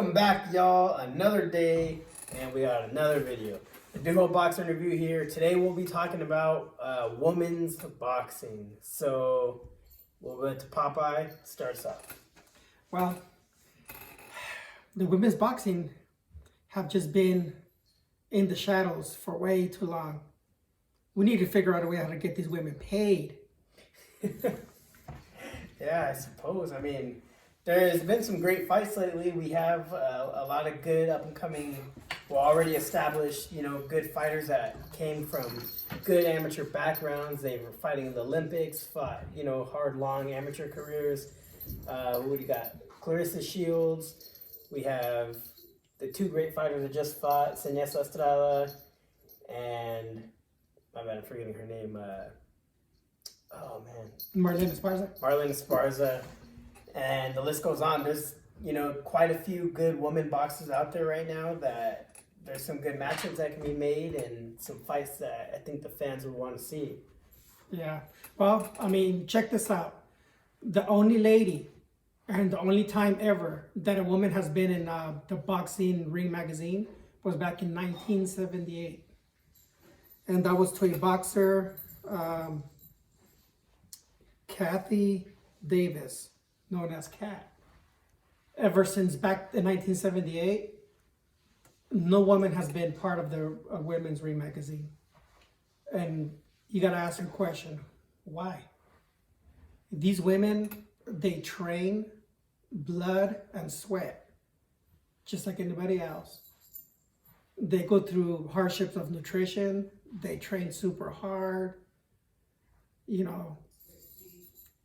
Welcome back, y'all. Another day, and we got another video. The Duo Boxing Review here. Today we'll be talking about women's boxing. So we'll go to Popeye. Starts off. Well, the women's boxing have just been in the shadows for way too long. We need to figure out a way how to get these women paid. Yeah, I suppose. I mean, there's been some great fights lately. We have a lot of good up-and-coming, already established, good fighters that came from good amateur backgrounds. They were fighting in the Olympics, fought, hard, long amateur careers. We got Clarissa Shields. We have the two great fighters that just fought, Seniesa Estrada and, my bad, I'm forgetting her name. Marlene Esparza. Marlene Esparza. And the list goes on. There's, quite a few good women boxers out there right now that there's some good matchups that can be made and some fights that I think the fans would want to see. Yeah. Well, I mean, check this out. The only lady and the only time ever that a woman has been in the Boxing Ring magazine was back in 1978. And that was to a boxer, Kathy Davis, known as Kat. Ever since back in 1978, no woman has been part of the Women's Ring magazine. And you gotta ask your question, why? These women, they train blood and sweat, just like anybody else. They go through hardships of nutrition, they train super hard,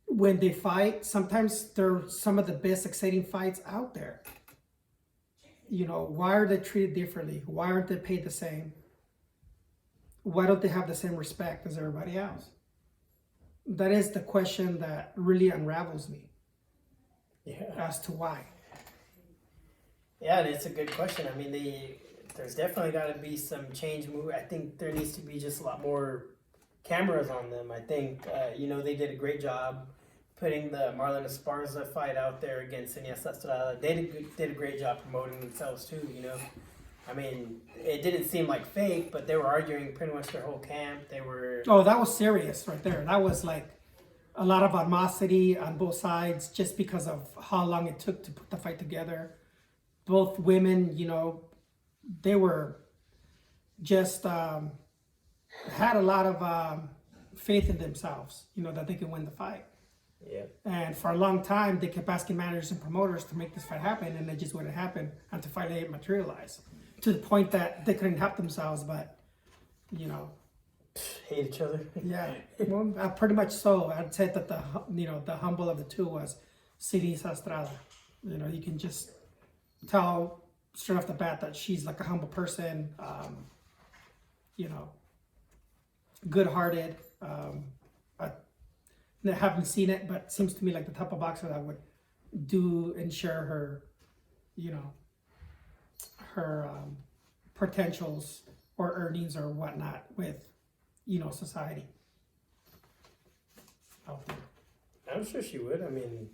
when they fight, sometimes they're some of the best exciting fights out there. Why are they treated differently? Why aren't they paid the same? Why don't they have the same respect as everybody else? That is the question that really unravels me. Yeah. As to why. Yeah, and it's a good question. I mean, there's definitely got to be some change. I think there needs to be just a lot more cameras on them. I think, they did a great job putting the Marlene Esparza fight out there against Seniesa Estrada. They did a great job promoting themselves too, I mean, it didn't seem like fake, but they were arguing pretty much their whole camp. They were... Oh, that was serious right there. That was like a lot of animosity on both sides just because of how long it took to put the fight together. Both women, they were just had a lot of faith in themselves, that they could win the fight. Yeah. And for a long time, they kept asking managers and promoters to make this fight happen, and it just wouldn't happen until finally it materialized. To the point that they couldn't help themselves, but, hate each other. Yeah, well, pretty much so. I'd say that the humble of the two was Seniesa Estrada. You can just tell straight off the bat that she's like a humble person, good-hearted. I haven't seen it, but it seems to me like the type of boxer that would and share her, her potentials or earnings or whatnot with, society. I'm sure she would. I mean,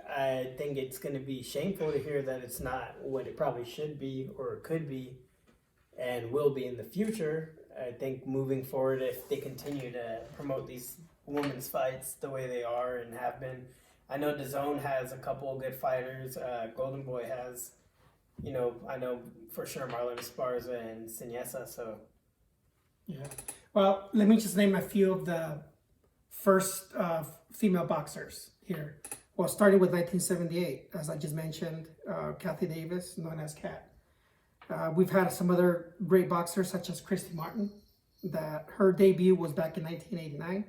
I think it's going to be shameful to hear that it's not what it probably should be or could be and will be in the future. I think moving forward, if they continue to promote these women's fights the way they are and have been, I know DAZN has a couple of good fighters. Golden Boy has, I know for sure Marlene Esparza and Seniesa. So, yeah. Well, let me just name a few of the first female boxers here. Well, starting with 1978, as I just mentioned, Kathy Davis, known as Kat. We've had some other great boxers, such as Christy Martin, that her debut was back in 1989.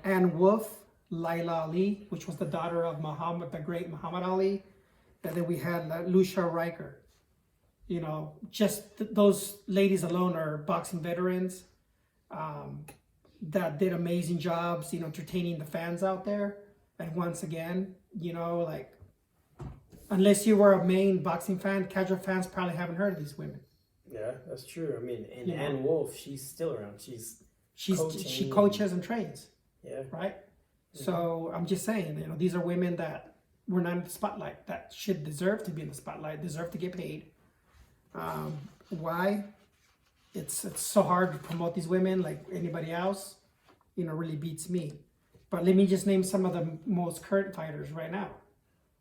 Ann Wolfe, Laila Ali, which was the daughter of the great Muhammad Ali. And then we had Lucia Riker. Just those ladies alone are boxing veterans that did amazing jobs, entertaining the fans out there. And once again, unless you were a main boxing fan, casual fans probably haven't heard of these women. Yeah, that's true. I mean, and Ann Wolfe, she's still around. She coaches and trains. Yeah. Right? Mm-hmm. So I'm just saying, these are women that were not in the spotlight that should deserve to be in the spotlight, deserve to get paid. Why? It's so hard to promote these women like anybody else, really beats me. But let me just name some of the most current fighters right now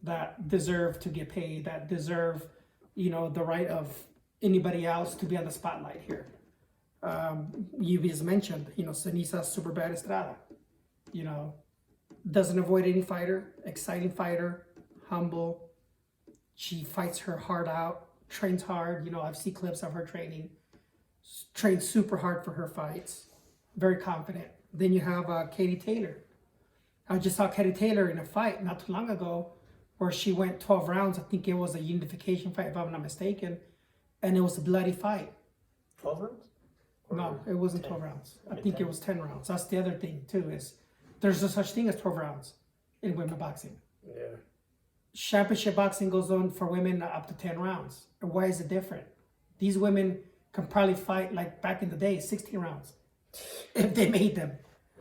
that deserve to get paid, that deserve, the right of anybody else to be on the spotlight here. You just mentioned, Sanisa Superbad Estrada, doesn't avoid any fighter, exciting fighter, humble. She fights her heart out, trains hard. I've seen clips of her training, trains super hard for her fights, very confident. Then you have Katie Taylor. I just saw Katie Taylor in a fight not too long ago where she went 12 rounds. I think it was a unification fight, if I'm not mistaken, and it was a bloody fight. 12 rounds? No, it wasn't 12 rounds. I think 10. it was 10 rounds. That's the other thing too, is there's no such thing as 12 rounds in women boxing. Yeah. Championship boxing goes on for women up to 10 rounds. And why is it different? These women can probably fight like back in the day, 16 rounds, if they made them.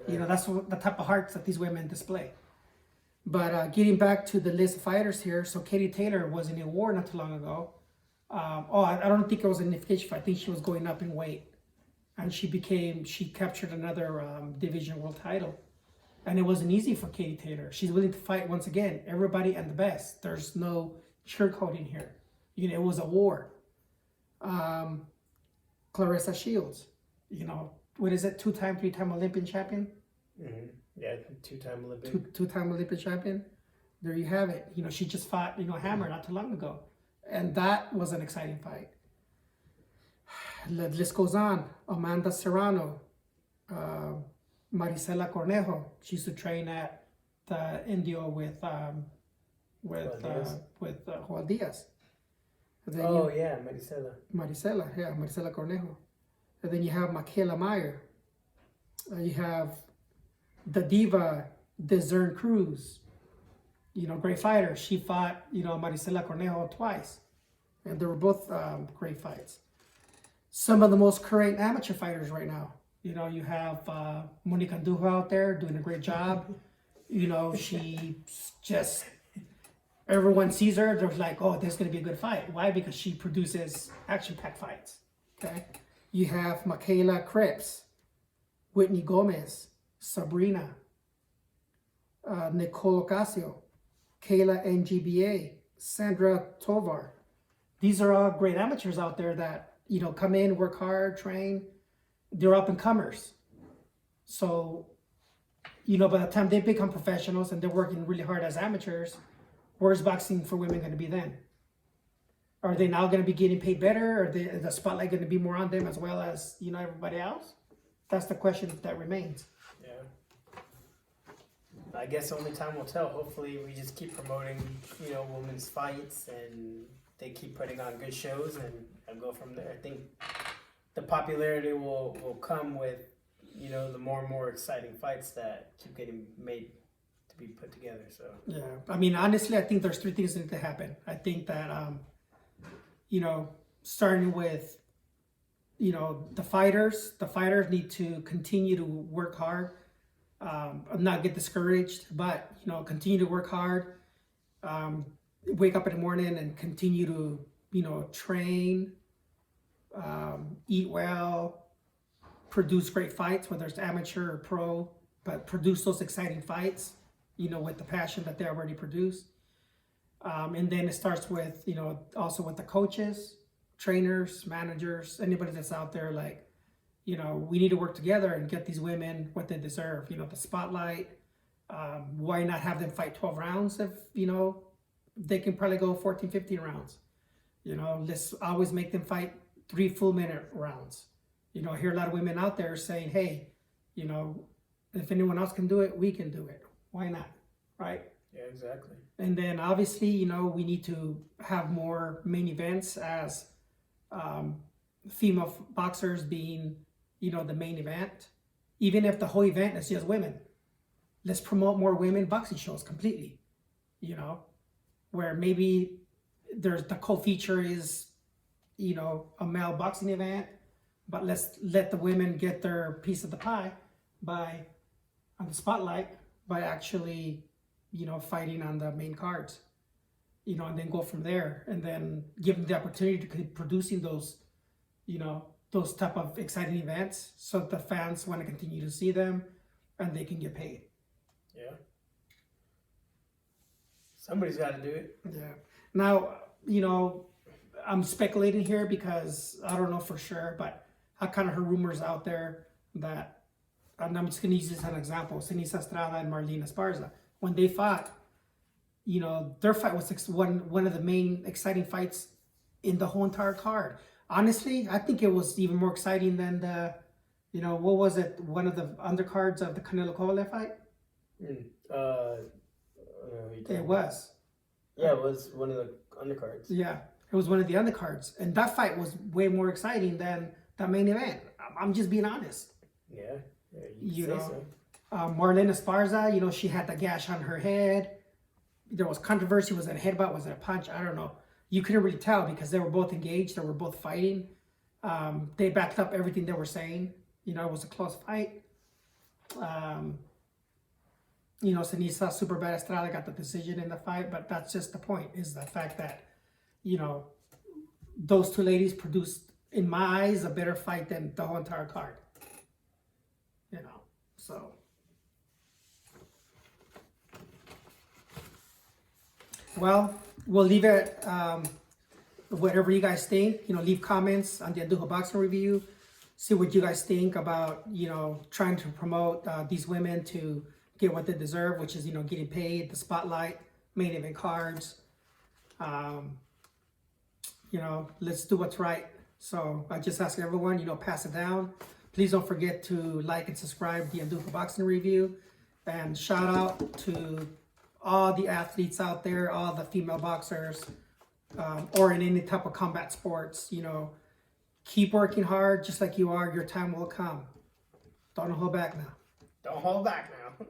That's the type of hearts that these women display. But getting back to the list of fighters here, so Katie Taylor was in a war not too long ago. I don't think it was a unification fight. I think she was going up in weight. And she captured another division world title. And it wasn't easy for Katie Taylor. She's willing to fight once again, everybody and the best. There's no sugarcoating here. It was a war. Clarissa Shields, what is it? 2-time, 3-time Olympian champion? Mm-hmm. Yeah, 2-time Olympian. Two-time Olympian champion. There you have it. She just fought, Hammer not too long ago. And that was an exciting fight. The list goes on. Amanda Serrano, Marisela Cornejo. She used to train at the Indio with Juan Diaz. Marisela. Marisela Cornejo. And then you have Michaela Meyer. You have the diva Desern Cruz. Great fighter. She fought, Marisela Cornejo twice. And they were both great fights. Some of the most current amateur fighters right now. You have Monica Andujo out there doing a great job. She just, everyone sees her, they're like, oh, this is going to be a good fight. Why? Because she produces action-packed fights. Okay. You have Michaela Krebs, Whitney Gomez, Sabrina, Nicole Ocasio, Kayla NGBA, Sandra Tovar. These are all great amateurs out there that, come in, work hard, train. They're up and comers. So, by the time they become professionals and they're working really hard as amateurs, where's boxing for women going to be then? Are they now going to be getting paid better? Or is the spotlight going to be more on them as well as, everybody else? That's the question that remains. Yeah. I guess only time will tell. Hopefully we just keep promoting, women's fights and they keep putting on good shows and go from there. I think the popularity will come with, the more and more exciting fights that keep getting made to be put together. So yeah, honestly, I think there's 3 things that need to happen. I think that starting with the fighters need to continue to work hard, not get discouraged, but continue to work hard, wake up in the morning and continue to train, eat well, produce great fights, whether it's amateur or pro, but produce those exciting fights, with the passion that they already produce. And then it starts with, also with the coaches, trainers, managers, anybody that's out there, like, we need to work together and get these women what they deserve, the spotlight. Why not have them fight 12 rounds if, they can probably go 14, 15 rounds. Let's always make them fight 3 full-minute rounds. I hear a lot of women out there saying, hey, if anyone else can do it, we can do it. Why not? Right? Yeah, exactly. And then obviously, we need to have more main events as female boxers being, the main event. Even if the whole event is just women, let's promote more women boxing shows completely. Where maybe there's the co-feature is, a male boxing event, but let's let the women get their piece of the pie on the spotlight by actually fighting on the main cards, and then go from there, and then give them the opportunity to keep producing those, those type of exciting events, so that the fans want to continue to see them, and they can get paid. Yeah. Somebody's got to do it. Yeah. Now, I'm speculating here because I don't know for sure, but I kind of heard rumors out there that, and I'm just going to use this as an example, Sinisa Estrada and Marlene Esparza, when they fought, their fight was one of the main exciting fights in the whole entire card. Honestly, I think it was even more exciting than the, what was it? One of the undercards of the Canelo Kovalev fight? It was. Yeah, it was one of the undercards. Yeah, it was one of the undercards. And that fight was way more exciting than the main event. I'm just being honest. Yeah, you can say so. Marlene Esparza, she had the gash on her head. There was controversy. Was it a headbutt? Was it a punch? I don't know. You couldn't really tell because they were both engaged. They were both fighting. They backed up everything they were saying. It was a close fight. Sinisa Superbad Estrada got the decision in the fight, but that's just the point, is the fact that, those two ladies produced, in my eyes, a better fight than the whole entire card. So. Well, we'll leave it, whatever you guys think, leave comments on the Andujo Boxing Review. See what you guys think about, trying to promote these women to get what they deserve, which is, getting paid, the spotlight, main event cards. Let's do what's right. So I just ask everyone, pass it down. Please don't forget to like and subscribe to the Andujo Boxing Review. And shout out to all the athletes out there, all the female boxers, or in any type of combat sports, keep working hard just like you are. Your time will come. Don't hold back now. Don't hold back now.